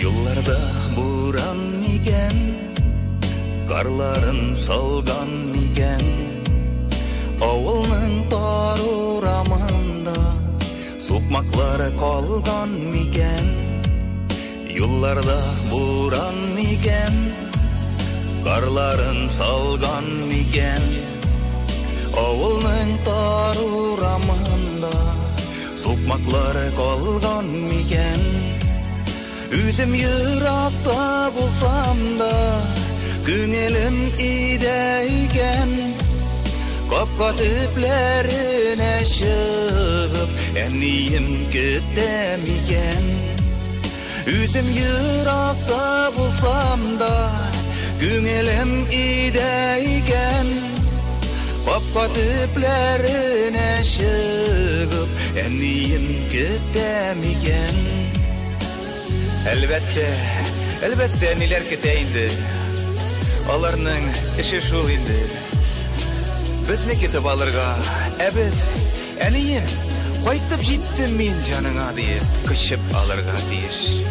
Yollarda buran miken, karların salgan miken, avulning tor uramında sokmakları kalgan miken. Yollarda buran miken, karların salgan miken, avulning tor uramında sokmakları kalgan miken. Üzüm yırakta bulsam da Günelin ideyken Kapka tüplerine çıkıp Eniyim gitemiken. Üzüm yırakta bulsam da Günelin ideyken Kapka tüplerine çıkıp Eniyim gitemiken. Elbette neler keteyindi. Alarning işi şul indi. Bizni ketip alırga, biz eniyim qaytып jittim men janыңа deyip kışıp alırga deyir.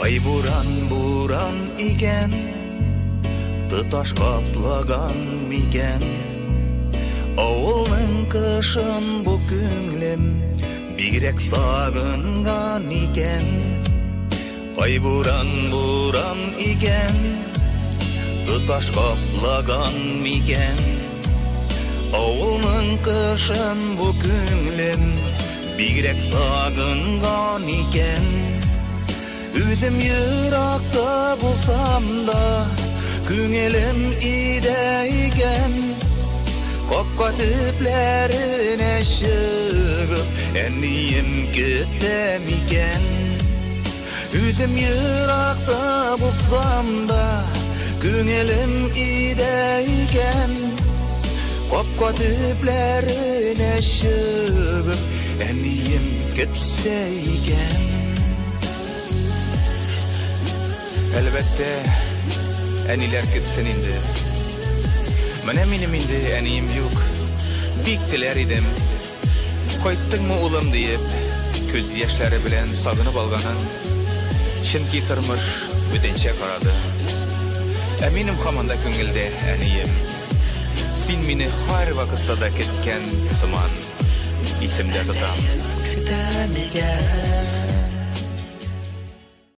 Ay buran iken, tutaş kaplagan miken. Avulning kışın bu künglim bigrek sagıngan iken. Ay buran iken, tutaş kaplagan miken. Avulning kışın bu künglim bigrek sagıngan iken. Üzüm yırakta bulsam da Günelim ideyken Kapka tüplerine çıkıp Eniyim gitemiken. Üzüm yırakta bulsam da Günelim ideyken Kapka tüplerine çıkıp Eniyim gitseyken. Elbette eniler gitsin indi. Menem indi eniyim yok. Biktiler idim. Koyttun mu ulam deyip Köz yaşları bilen sagınıp alganan Şinki tırmış ödençe karadı. Eminim hamanda küngilde eniyim. Sin meni her vakitta da ketken zaman isimde tutam.